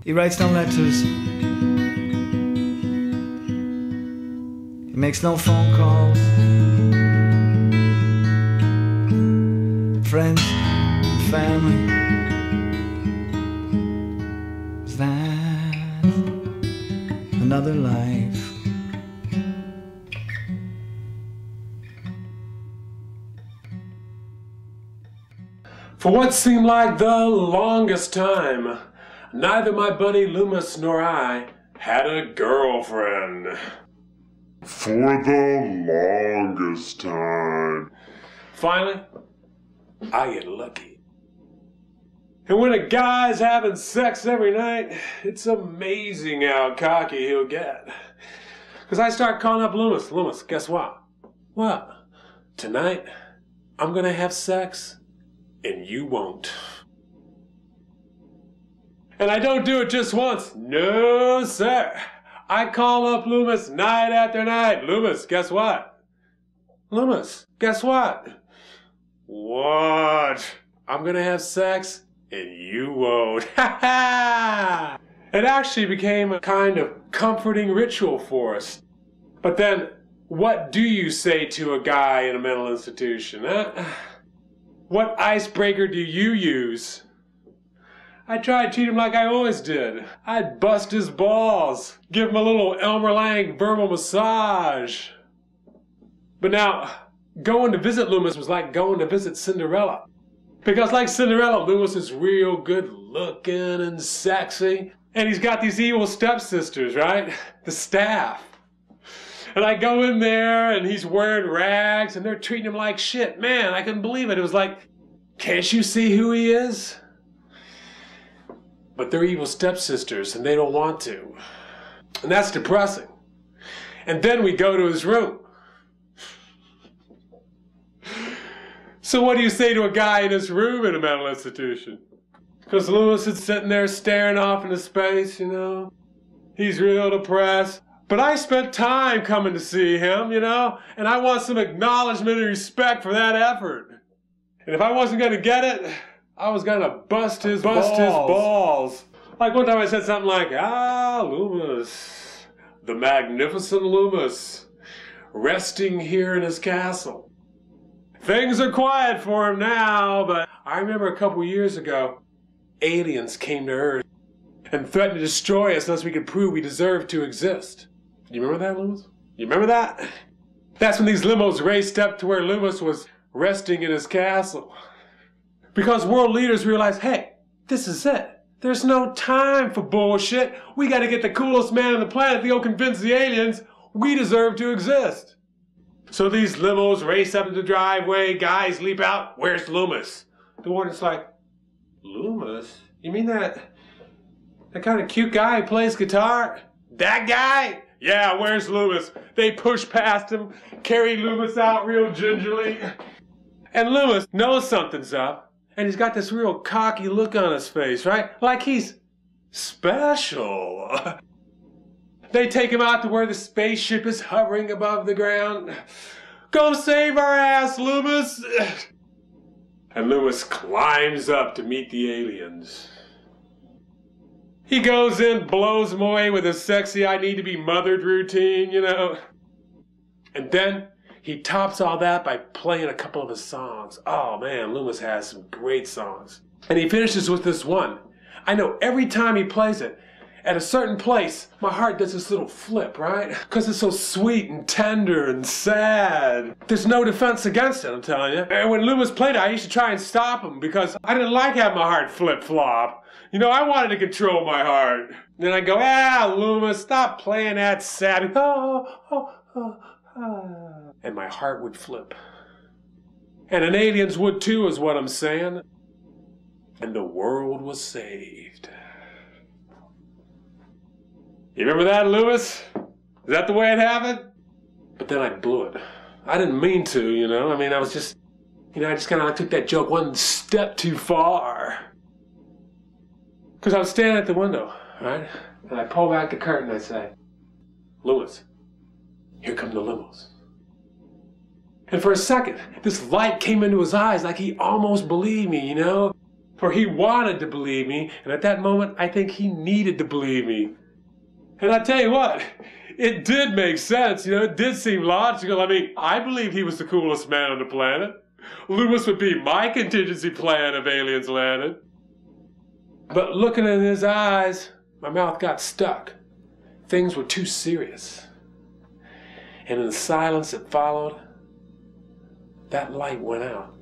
He writes no letters. He makes no phone calls. Friends, family. Is that another life? For what seemed like the longest time, neither my buddy Loomis nor I had a girlfriend. For the longest time. Finally, I get lucky. And when a guy's having sex every night, it's amazing how cocky he'll get. Because I start calling up Loomis. Loomis, guess what? What? Tonight, I'm gonna have sex, and you won't. And I don't do it just once. No, sir. I call up Loomis night after night. Loomis, guess what? Loomis, guess what? What? I'm gonna have sex, and you won't. Ha ha! It actually became a kind of comforting ritual for us. But then, what do you say to a guy in a mental institution, huh? What icebreaker do you use? I try to treat him like I always did. I'd bust his balls, give him a little Elmer verbal massage. But now, going to visit Loomis was like going to visit Cinderella. Because like Cinderella, Loomis is real good looking and sexy. And he's got these evil stepsisters, right? The staff. And I go in there and he's wearing rags and they're treating him like shit. Man, I couldn't believe it. It was like, can't you see who he is? But they're evil stepsisters and they don't want to. And that's depressing. And then we go to his room. So what do you say to a guy in his room in a mental institution? Because Loomis is sitting there staring off into space, you know. He's real depressed. But I spent time coming to see him, you know, and I want some acknowledgement and respect for that effort. And if I wasn't going to get it, I was going to bust his balls. Like one time I said something like, Loomis, the Magnificent Loomis, resting here in his castle. Things are quiet for him now, but I remember a couple years ago, aliens came to Earth and threatened to destroy us unless we could prove we deserved to exist. You remember that, Loomis? You remember that? That's when these limos raced up to where Loomis was resting in his castle. Because world leaders realized, hey, this is it. There's no time for bullshit. We got to get the coolest man on the planet to go convince the aliens we deserve to exist. So these limos race up to the driveway, guys leap out, where's Loomis? The warden's like, Loomis? You mean that kind of cute guy who plays guitar? That guy? Yeah, where's Loomis? They push past him, carry Loomis out real gingerly. And Loomis knows something's up, and he's got this real cocky look on his face, right? Like he's special. They take him out to where the spaceship is hovering above the ground. Go save our ass, Loomis! And Loomis climbs up to meet the aliens. He goes in, blows them away with his sexy I need to be mothered routine, you know. And then he tops all that by playing a couple of his songs. Oh man, Loomis has some great songs. And he finishes with this one. I know every time he plays it, at a certain place, my heart does this little flip, right? Because it's so sweet and tender and sad. There's no defense against it, I'm telling you. And when Loomis played it, I used to try and stop him because I didn't like having my heart flip-flop. You know, I wanted to control my heart. Then I go, Loomis, stop playing that sad. And my heart would flip. And an alien's would too, is what I'm saying. And the world was saved. You remember that, Loomis? Is that the way it happened? But then I blew it. I didn't mean to, you know. I mean, I was just, you know, I just kind of took that joke one step too far. Because I was standing at the window, right? And I pull back the curtain and I say, Loomis, here come the limos. And for a second, this light came into his eyes like he almost believed me, you know? For he wanted to believe me, and at that moment, I think he needed to believe me. And I tell you what, it did make sense, it did seem logical. I mean, I believe he was the coolest man on the planet. Loomis would be my contingency plan if aliens landed. But looking in his eyes, my mouth got stuck. Things were too serious. And in the silence that followed, that light went out.